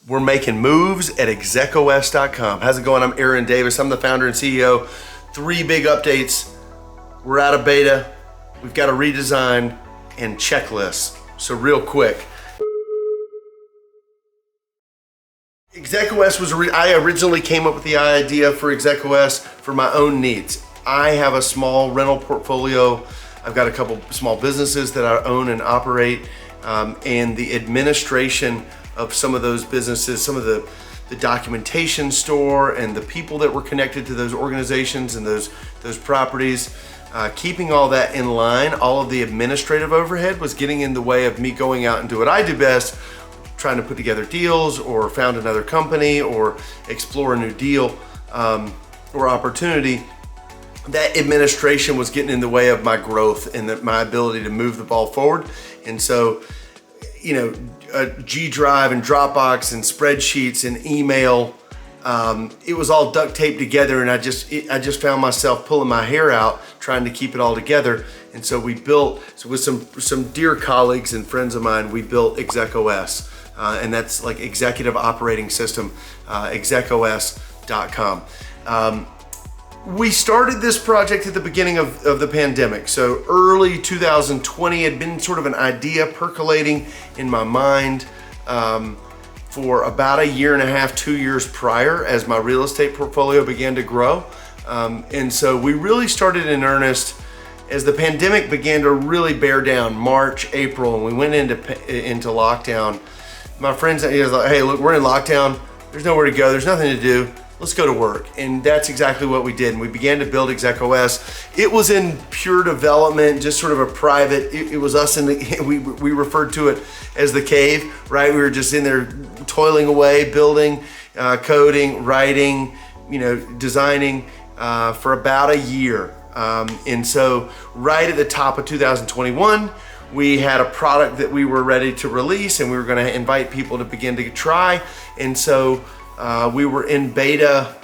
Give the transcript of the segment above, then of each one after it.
We're making moves at ExecOS.com. How's it going? I'm Aaron Davis. I'm the founder and CEO. 3 big updates. We're out of beta. We've got a redesign and checklists. So real quick. ExecOS was, I originally came up with the idea for ExecOS for my own needs. I have a small rental portfolio. I've got a couple small businesses that I own and operate, and the administration of some of those businesses, some of the documentation store and the people that were connected to those organizations and those properties, keeping all that in line, all of the administrative overhead was getting in the way of me going out and do what I do best, trying to put together deals or found another company or explore a new deal or opportunity. That administration was getting in the way of my growth and my ability to move the ball forward. And so, you know, G Drive and Dropbox and spreadsheets and email, it was all duct taped together, and I just found myself pulling my hair out trying to keep it all together. And so we built, with some dear colleagues and friends of mine, we built ExecOS, and that's like executive operating system, ExecOS.com. We started this project at the beginning of the pandemic. So early 2020 had been sort of an idea percolating in my mind for about 1.5 years, 2 years prior, as my real estate portfolio began to grow. And so we really started in earnest as the pandemic began to really bear down, March, April, and we went into lockdown. My friends, he was like, hey, look, we're in lockdown. There's nowhere to go. There's nothing to do. Let's go to work. And that's exactly what we did. And we began to build ExecOS. It was in pure development, just sort of a private, it was us in the, we referred to it as the cave, right? We were just in there toiling away, building, coding, writing, designing for about 1 year. And so right at the top of 2021, we had a product that we were ready to release, and we were going to invite people to begin to try. And so we were in beta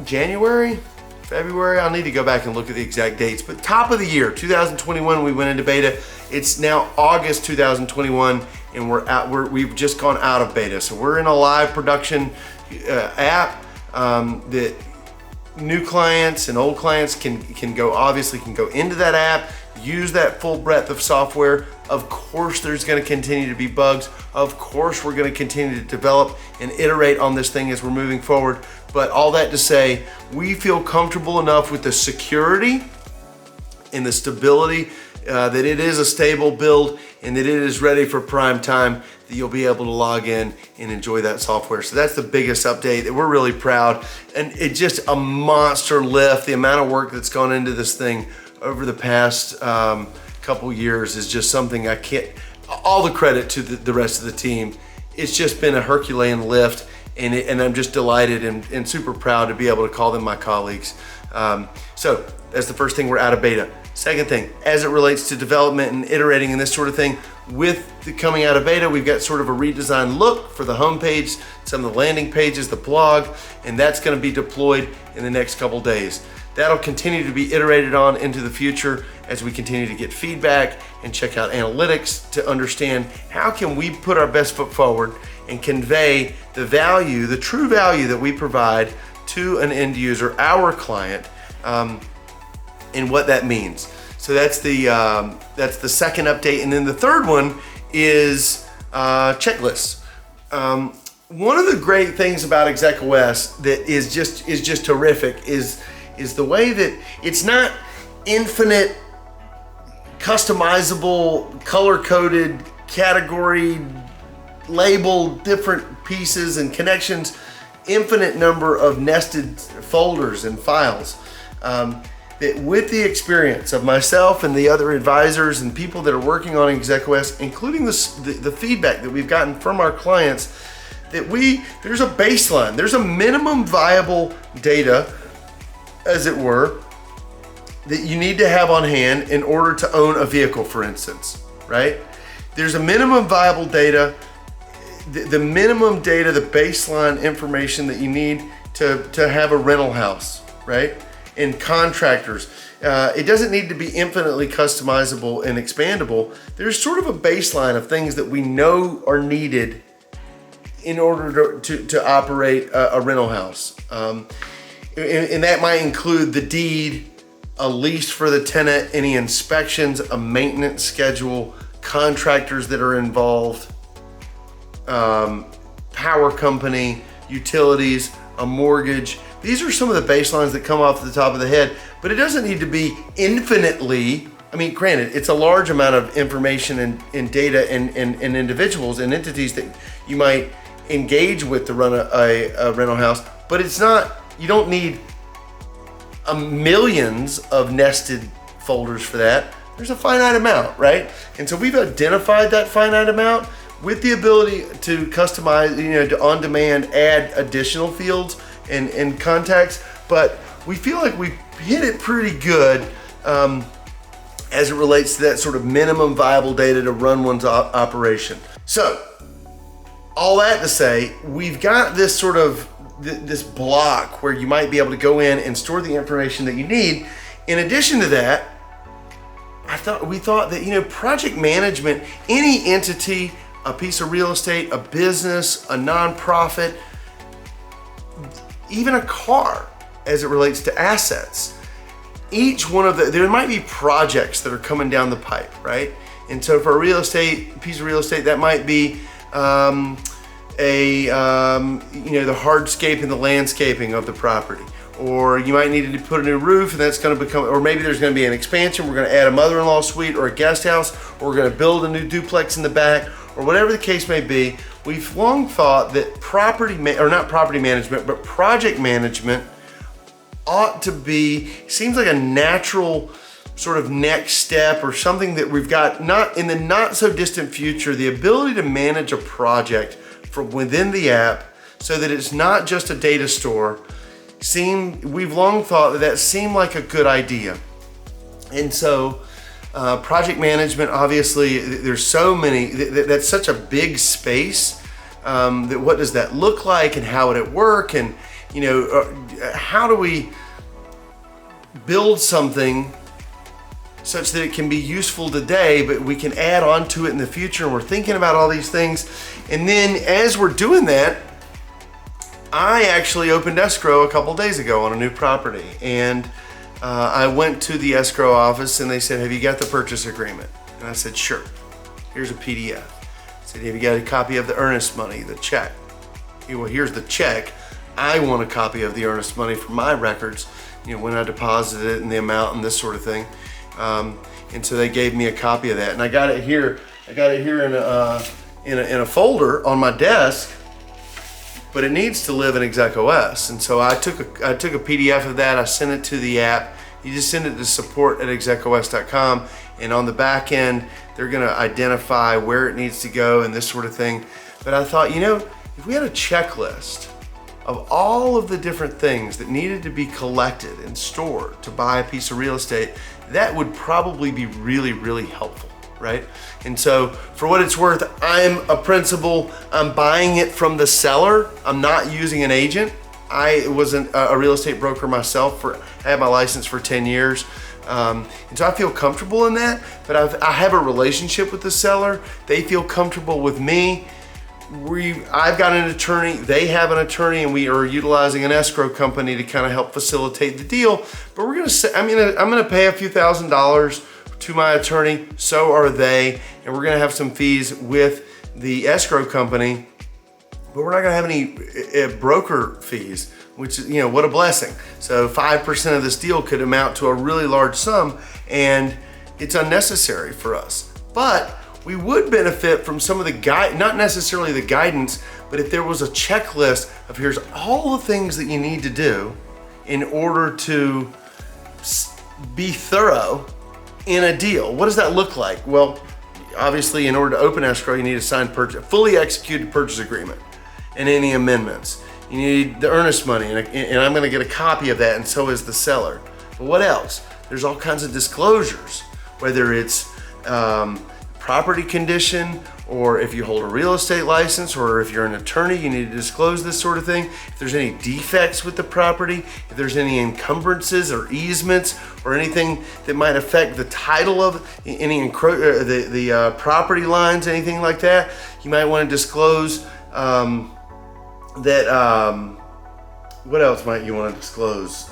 January, February. I'll need to go back and look at the exact dates, but top of the year, 2021, we went into beta. It's now August 2021, and we've just gone out of beta. So we're in a live production app that new clients and old clients can go into that app, use that full breadth of software. Of course, there's going to continue to be bugs. Of course, we're going to continue to develop and iterate on this thing as we're moving forward. But all that to say, we feel comfortable enough with the security and the stability that it is a stable build and that it is ready for prime time, that you'll be able to log in and enjoy that software. So that's the biggest update that we're really proud. And it's just a monster lift. The amount of work that's gone into this thing over the past couple years is just something I can't, all the credit to the rest of the team. It's just been a Herculean lift, and I'm just delighted and super proud to be able to call them my colleagues. So that's the first thing, we're out of beta. Second thing, as it relates to development and iterating and this sort of thing, with the coming out of beta, we've got sort of a redesigned look for the homepage, some of the landing pages, the blog, and that's going to be deployed in the next couple days. That'll continue to be iterated on into the future as we continue to get feedback and check out analytics to understand how can we put our best foot forward and convey the value, the true value that we provide to an end user, our client, and what that means. So that's the second update. And then the third one is checklists. One of the great things about ExecOS that is just terrific is the way that it's not infinite, customizable, color-coded, category, labeled different pieces and connections, infinite number of nested folders and files. That with the experience of myself and the other advisors and people that are working on ExecOS, including the feedback that we've gotten from our clients, that there's a baseline, there's a minimum viable data, as it were, that you need to have on hand in order to own a vehicle, for instance, right? There's a minimum viable data, the minimum data, the baseline information that you need to have a rental house, right? And contractors. It doesn't need to be infinitely customizable and expandable. There's sort of a baseline of things that we know are needed in order to operate a rental house. And that might include the deed, a lease for the tenant, any inspections, a maintenance schedule, contractors that are involved, power company, utilities, a mortgage. These are some of the baselines that come off the top of the head, but it doesn't need to be infinitely. I mean, granted, it's a large amount of information and data and individuals and entities that you might engage with to run a rental house, but it's not, you don't need millions of nested folders for that. There's a finite amount, right? And so we've identified that finite amount with the ability to customize, to on demand add additional fields and contacts, but we feel like we've hit it pretty good as it relates to that sort of minimum viable data to run one's operation. So, all that to say, we've got this sort of this block where you might be able to go in and store the information that you need. In addition to that, we thought that project management, any entity, a piece of real estate, a business, a nonprofit, even a car, as it relates to assets. Each one of there might be projects that are coming down the pipe, right? And so for a piece of real estate, that might be the hardscape and the landscaping of the property. Or you might need to put a new roof, and that's going to become, or maybe there's going to be an expansion. We're going to add a mother-in-law suite or a guest house, or we're going to build a new duplex in the back, or whatever the case may be. We've long thought that project management ought to be, seems like a natural sort of next step, or something that we've got not in the not so distant future, the ability to manage a project from within the app so that it's not just a data store. We've long thought that seemed like a good idea. And so project management, obviously there's so many, that's such a big space, that what does that look like and how would it work, and how do we build something such that it can be useful today, but we can add on to it in the future. And we're thinking about all these things. And then as we're doing that, I actually opened escrow a couple days ago on a new property. And I went to the escrow office and they said, "Have you got the purchase agreement?" And I said, "Sure. Here's a PDF." I said, "Have you got a copy of the earnest money, the check?" "Well, here's the check. I want a copy of the earnest money for my records, when I deposited it and the amount and this sort of thing." And so they gave me a copy of that, and I got it here. I got it here in a folder on my desk, but it needs to live in ExecOS. And so I took a PDF of that. I sent it to the app. You just send it to support@execos.com, and on the back end, they're going to identify where it needs to go and this sort of thing. But I thought, if we had a checklist of all of the different things that needed to be collected and stored to buy a piece of real estate, that would probably be really, really helpful, right? And so for what it's worth, I'm a principal. I'm buying it from the seller. I'm not using an agent. I was a real estate broker myself. I had my license for 10 years. And so I feel comfortable in that, but I have a relationship with the seller. They feel comfortable with me. I've got an attorney, they have an attorney, and we are utilizing an escrow company to kind of help facilitate the deal. But I'm gonna pay a few $1,000s to my attorney, so are they, and we're gonna have some fees with the escrow company, but we're not gonna have any broker fees, which is, what a blessing. So 5% of this deal could amount to a really large sum, and it's unnecessary for us. But we would benefit from some of the not necessarily the guidance, but if there was a checklist of here's all the things that you need to do in order to be thorough in a deal. What does that look like? Well, obviously, in order to open escrow, you need a signed fully executed purchase agreement and any amendments. You need the earnest money, and I'm gonna get a copy of that, and so is the seller. But what else? There's all kinds of disclosures, whether it's property condition, or if you hold a real estate license, or if you're an attorney, you need to disclose this sort of thing. If there's any defects with the property, if there's any encumbrances or easements or anything that might affect the title of the property lines, anything like that, you might want to disclose What else might you want to disclose?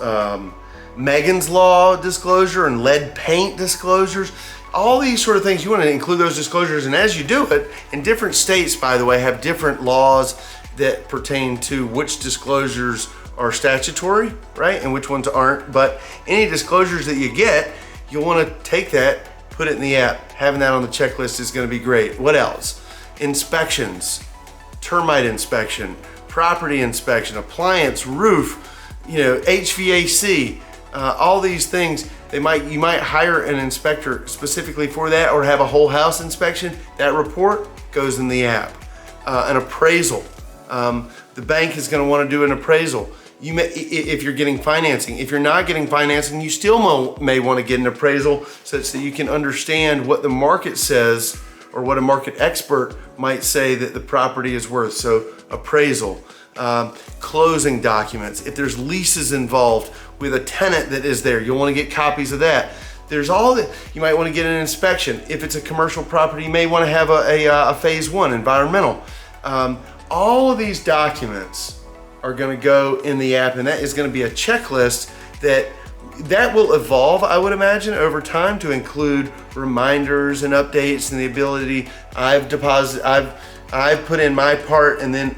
Megan's Law disclosure and lead paint disclosures. All these sort of things, you want to include those disclosures, and as you do it, and different states, by the way, have different laws that pertain to which disclosures are statutory, right, and which ones aren't. But any disclosures that you get, you'll want to take that, put it in the app. Having that on the checklist is going to be great. What else? Inspections, termite inspection, property inspection, appliance, roof, HVAC, all these things. You might hire an inspector specifically for that, or have a whole house inspection. That report goes in the app. An appraisal. The bank is going to want to do an appraisal. If you're getting financing. If you're not getting financing, you still may want to get an appraisal such that you can understand what the market says, or what a market expert might say that the property is worth. So appraisal, closing documents. If there's leases involved with a tenant that is there, you'll want to get copies of that. There's all that. You might want to get an inspection. If it's a commercial property, you may want to have a phase 1 environmental. All of these documents are going to go in the app, and that is going to be a checklist that will evolve, I would imagine, over time to include reminders and updates, and the ability I've put in my part, and then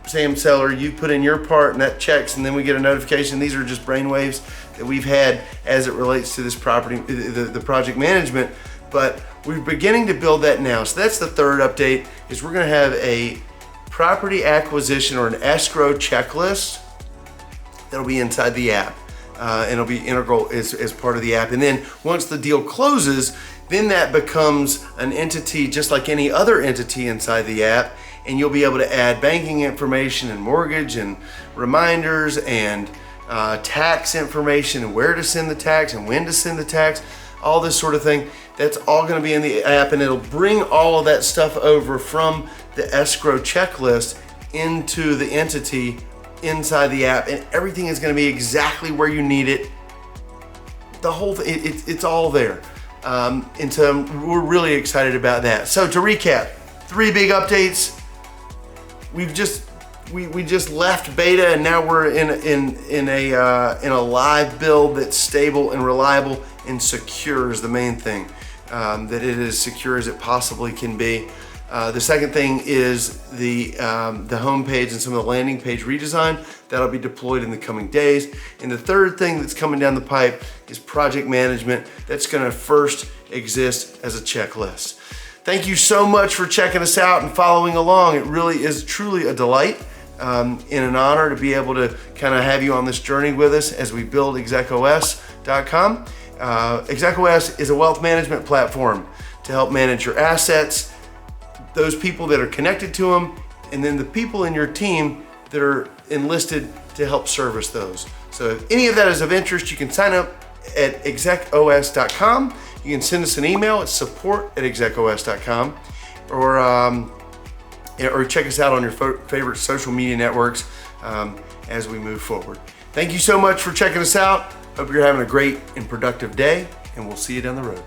Sam Seller, you put in your part, and that checks, and then we get a notification. These are just brainwaves that we've had as it relates to this property, the project management, but we're beginning to build that now. So that's the third update, is we're going to have a property acquisition or an escrow checklist that'll be inside the app, and it'll be integral as part of the app. And then once the deal closes, then that becomes an entity just like any other entity inside the app, and you'll be able to add banking information and mortgage and reminders and tax information, and where to send the tax and when to send the tax, all this sort of thing. That's all going to be in the app, and it'll bring all of that stuff over from the escrow checklist into the entity inside the app, and everything is going to be exactly where you need it. The whole thing, it's all there. And so we're really excited about that. So to recap, 3 big updates. We just left beta, and now we're in a live build that's stable and reliable and secure is the main thing. That it is secure as it possibly can be. The second thing is the homepage and some of the landing page redesign that'll be deployed in the coming days. And the third thing that's coming down the pipe is project management that's going to first exist as a checklist. Thank you so much for checking us out and following along. It really is truly a delight and an honor to be able to kind of have you on this journey with us as we build ExecOS.com. ExecOS is a wealth management platform to help manage your assets, those people that are connected to them, and then the people in your team that are enlisted to help service those. So if any of that is of interest, you can sign up at ExecOS.com. You can send us an email at support@ExecOS.com, or check us out on your favorite social media networks as we move forward. Thank you so much for checking us out. Hope you're having a great and productive day, and we'll see you down the road.